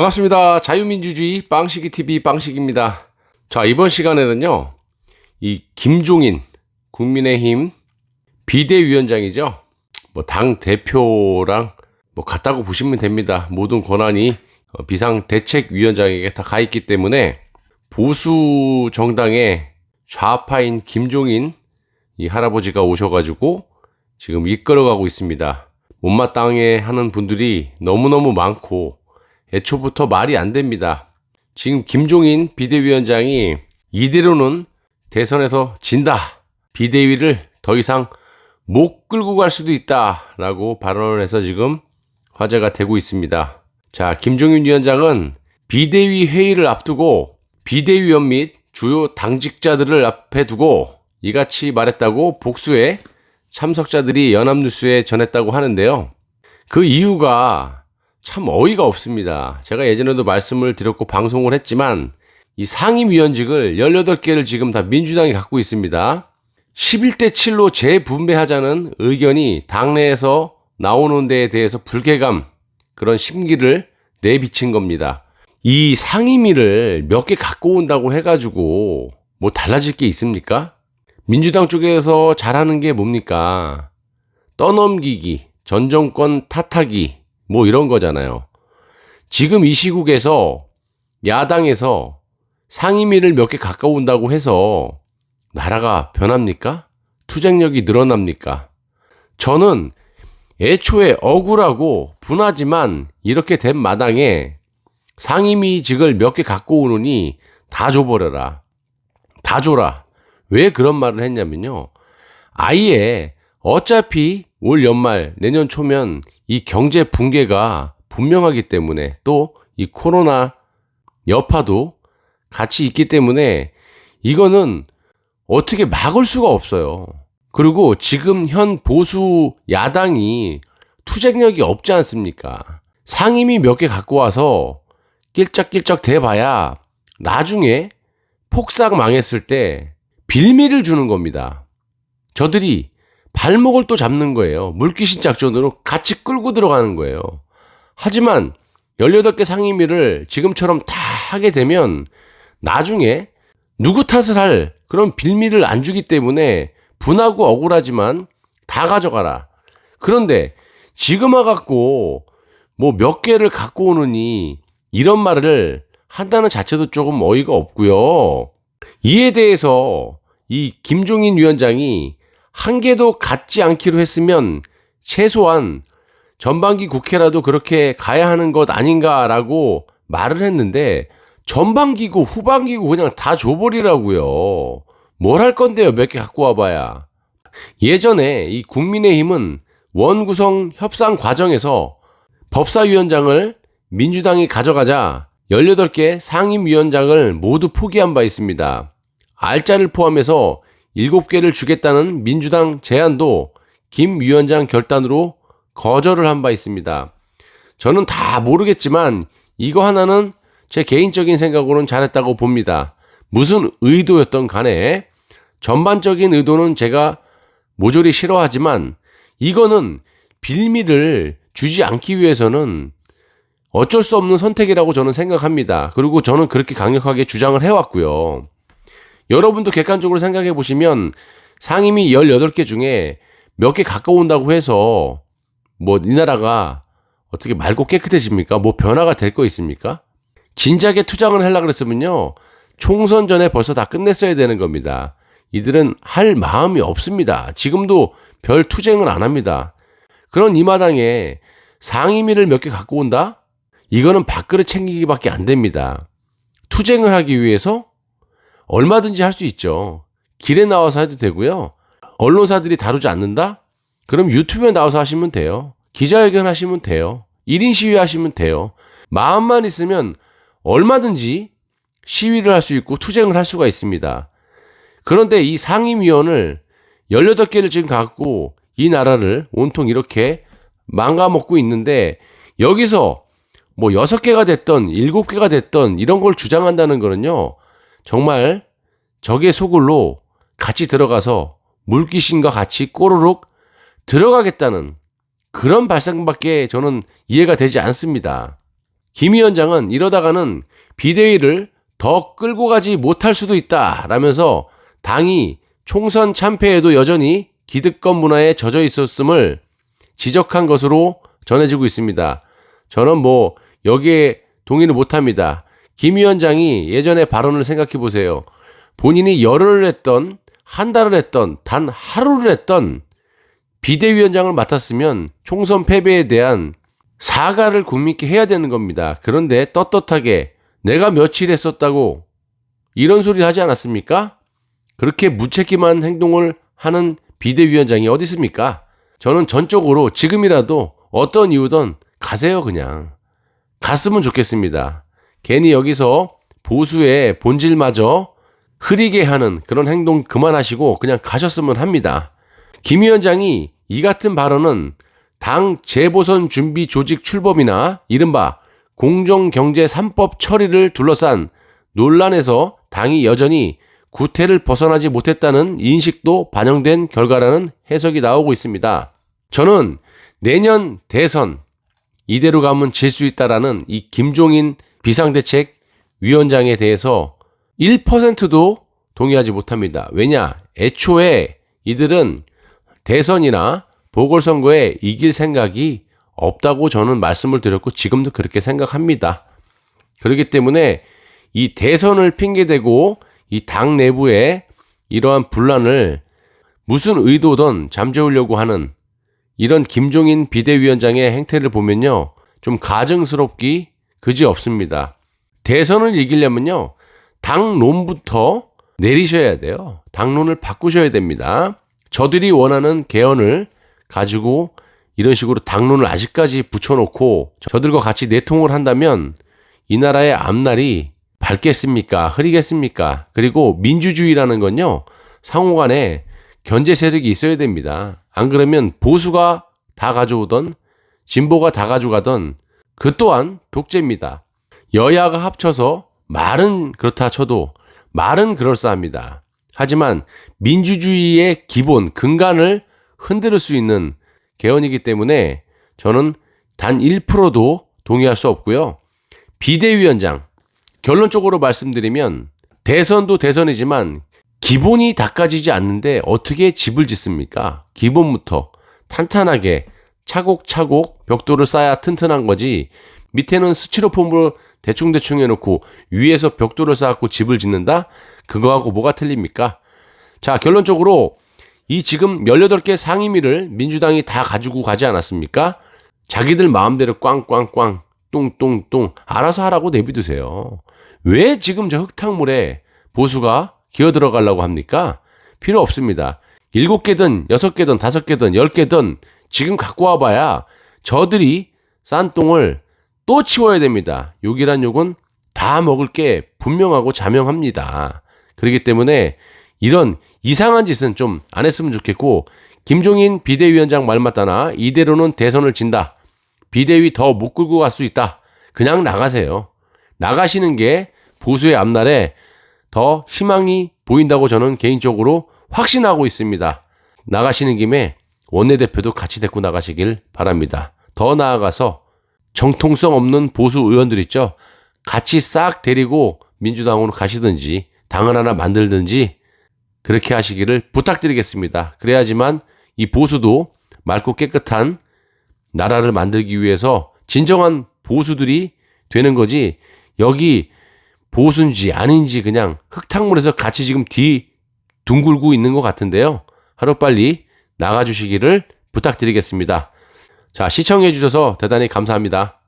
반갑습니다. 자유민주주의 빵식이TV 빵식입니다. 자, 이번 시간에는요, 이 김종인 국민의힘 비대위원장이죠. 당 대표랑 같다고 보시면 됩니다. 모든 권한이 비상대책위원장에게 다 가 있기 때문에 보수 정당의 좌파인 김종인 이 할아버지가 오셔가지고 지금 이끌어가고 있습니다. 못마땅해 하는 분들이 너무너무 많고 애초부터 말이 안 됩니다. 지금 김종인 비대위원장이 이대로는 대선에서 진다. 비대위를 더 이상 못 끌고 갈 수도 있다라고 발언을 해서 지금 화제가 되고 있습니다. 자, 김종인 위원장은 비대위 회의를 앞두고 비대위원 및 주요 당직자들을 앞에 두고 이같이 말했다고 복수의 참석자들이 연합뉴스에 전했다고 하는데요. 그 이유가 참 어이가 없습니다. 제가 예전에도 말씀을 드렸고 방송을 했지만 이 상임위원직을 18개를 지금 다 민주당이 갖고 있습니다. 11대 7로 재분배하자는 의견이 당내에서 나오는 데에 대해서 불쾌감, 그런 심기를 내비친 겁니다. 이 상임위를 몇 개 갖고 온다고 해가지고 뭐 달라질 게 있습니까? 민주당 쪽에서 잘하는 게 뭡니까? 떠넘기기, 전 정권 탓하기, 뭐 이런 거잖아요. 지금 이 시국에서 야당에서 상임위를 몇 개 갖고 온다고 해서 나라가 변합니까? 투쟁력이 늘어납니까? 저는 애초에 억울하고 분하지만 이렇게 된 마당에 상임위직을 몇 개 갖고 오느니 다 줘버려라. 다 줘라. 왜 그런 말을 했냐면요. 아예 어차피 올 연말 내년 초면 이 경제 붕괴가 분명하기 때문에 또 이 코로나 여파도 같이 있기 때문에 이거는 어떻게 막을 수가 없어요. 그리고 지금 현 보수 야당이 투쟁력이 없지 않습니까? 상임위 몇 개 갖고 와서 낄짝낄짝 대봐야 나중에 폭삭 망했을 때 빌미를 주는 겁니다. 저들이 발목을 또 잡는 거예요. 물귀신 작전으로 같이 끌고 들어가는 거예요. 하지만 18개 상임위를 지금처럼 다 하게 되면 나중에 누구 탓을 할 그런 빌미를 안 주기 때문에 분하고 억울하지만 다 가져가라. 그런데 지금 와갖고 뭐 몇 개를 갖고 오느니 이런 말을 한다는 자체도 조금 어이가 없고요. 이에 대해서 이 김종인 위원장이 한 개도 갖지 않기로 했으면 최소한 전반기 국회라도 그렇게 가야 하는 것 아닌가라고 말을 했는데 전반기고 후반기고 그냥 다 줘버리라고요. 뭘 할 건데요? 몇 개 갖고 와봐야. 예전에 이 국민의힘은 원구성 협상 과정에서 법사위원장을 민주당이 가져가자 18개 상임위원장을 모두 포기한 바 있습니다. 알짜를 포함해서 7개를 주겠다는 민주당 제안도 김 위원장 결단으로 거절을 한 바 있습니다. 저는 다 모르겠지만 이거 하나는 제 개인적인 생각으로는 잘했다고 봅니다. 무슨 의도였던 간에 전반적인 의도는 제가 모조리 싫어하지만 이거는 빌미를 주지 않기 위해서는 어쩔 수 없는 선택이라고 저는 생각합니다. 그리고 저는 그렇게 강력하게 주장을 해왔고요. 여러분도 객관적으로 생각해 보시면 상임위 18개 중에 몇 개 갖고 온다고 해서 뭐 이 나라가 어떻게 맑고 깨끗해집니까? 뭐 변화가 될 거 있습니까? 진작에 투쟁을 하려고 그랬으면요. 총선 전에 벌써 다 끝냈어야 되는 겁니다. 이들은 할 마음이 없습니다. 지금도 별 투쟁을 안 합니다. 그런 이 마당에 상임위를 몇 개 갖고 온다? 이거는 밥그릇 챙기기밖에 안 됩니다. 투쟁을 하기 위해서 얼마든지 할 수 있죠. 길에 나와서 해도 되고요. 언론사들이 다루지 않는다? 그럼 유튜브에 나와서 하시면 돼요. 기자회견 하시면 돼요. 1인 시위 하시면 돼요. 마음만 있으면 얼마든지 시위를 할 수 있고 투쟁을 할 수가 있습니다. 그런데 이 상임위원을 18개를 지금 갖고 이 나라를 온통 이렇게 망가먹고 있는데 여기서 뭐 6개가 됐던 7개가 됐던 이런 걸 주장한다는 거는요. 정말 적의 소굴로 같이 들어가서 물귀신과 같이 꼬르륵 들어가겠다는 그런 발상밖에 저는 이해가 되지 않습니다. 김 위원장은 이러다가는 비대위를 더 끌고 가지 못할 수도 있다 라면서 당이 총선 참패에도 여전히 기득권 문화에 젖어 있었음을 지적한 것으로 전해지고 있습니다. 저는 여기에 동의를 못합니다. 김 위원장이 예전의 발언을 생각해 보세요. 본인이 열흘을 했던, 한 달을 했던, 단 하루를 했던 비대위원장을 맡았으면 총선 패배에 대한 사과를 국민께 해야 되는 겁니다. 그런데 떳떳하게 내가 며칠 했었다고 이런 소리 하지 않았습니까? 그렇게 무책임한 행동을 하는 비대위원장이 어디 있습니까? 저는 전적으로 지금이라도 어떤 이유든 가세요, 그냥. 갔으면 좋겠습니다. 괜히 여기서 보수의 본질마저 흐리게 하는 그런 행동 그만하시고 그냥 가셨으면 합니다. 김 위원장이 이 같은 발언은 당 재보선 준비 조직 출범이나 이른바 공정경제 3법 처리를 둘러싼 논란에서 당이 여전히 구태를 벗어나지 못했다는 인식도 반영된 결과라는 해석이 나오고 있습니다. 저는 내년 대선 이대로 가면 질 수 있다라는 이 김종인 비상대책위원장에 대해서 1%도 동의하지 못합니다. 왜냐? 애초에 이들은 대선이나 보궐선거에 이길 생각이 없다고 저는 말씀을 드렸고 지금도 그렇게 생각합니다. 그렇기 때문에 이 대선을 핑계대고 이 당 내부에 이러한 분란을 무슨 의도든 잠재우려고 하는 이런 김종인 비대위원장의 행태를 보면요. 좀 가증스럽기 그지없습니다. 대선을 이기려면요. 당론부터 내리셔야 돼요. 당론을 바꾸셔야 됩니다. 저들이 원하는 개헌을 가지고 이런 식으로 당론을 아직까지 붙여놓고 저들과 같이 내통을 한다면 이 나라의 앞날이 밝겠습니까? 흐리겠습니까? 그리고 민주주의라는 건요. 상호간에 견제 세력이 있어야 됩니다. 안 그러면 보수가 다 가져오던 진보가 다 가져가던 그 또한 독재입니다. 여야가 합쳐서 말은 그렇다 쳐도 말은 그럴싸합니다. 하지만 민주주의의 기본 근간을 흔들 수 있는 개헌이기 때문에 저는 단 1%도 동의할 수 없고요. 비대위원장, 결론적으로 말씀드리면 대선도 대선이지만 기본이 닦아지지 않는데 어떻게 집을 짓습니까? 기본부터 탄탄하게 차곡차곡 벽돌을 쌓아야 튼튼한 거지 밑에는 스티로폼으로 대충대충 해놓고 위에서 벽돌을 쌓고 집을 짓는다? 그거하고 뭐가 틀립니까? 자, 결론적으로 이 지금 18개 상임위를 민주당이 다 가지고 가지 않았습니까? 자기들 마음대로 꽝꽝꽝 똥똥똥 알아서 하라고 내비두세요. 왜 지금 저 흙탕물에 보수가 기어들어가려고 합니까? 필요 없습니다. 7개든 6개든 5개든 10개든 지금 갖고 와봐야 저들이 싼 똥을 또 치워야 됩니다. 욕이란 욕은 다 먹을 게 분명하고 자명합니다. 그렇기 때문에 이런 이상한 짓은 좀 안 했으면 좋겠고 김종인 비대위원장 말 맞다나 이대로는 대선을 진다. 비대위 더 못 끌고 갈 수 있다. 그냥 나가세요. 나가시는 게 보수의 앞날에 더 희망이 보인다고 저는 개인적으로 확신하고 있습니다. 나가시는 김에 원내대표도 같이 데리고 나가시길 바랍니다. 더 나아가서 정통성 없는 보수 의원들 있죠. 같이 싹 데리고 민주당으로 가시든지 당을 하나 만들든지 그렇게 하시기를 부탁드리겠습니다. 그래야지만 이 보수도 맑고 깨끗한 나라를 만들기 위해서 진정한 보수들이 되는 거지 여기 보수인지 아닌지 그냥 흙탕물에서 같이 지금 둥글고 있는 것 같은데요. 하루빨리 나가주시기를 부탁드리겠습니다. 자, 시청해 주셔서 대단히 감사합니다.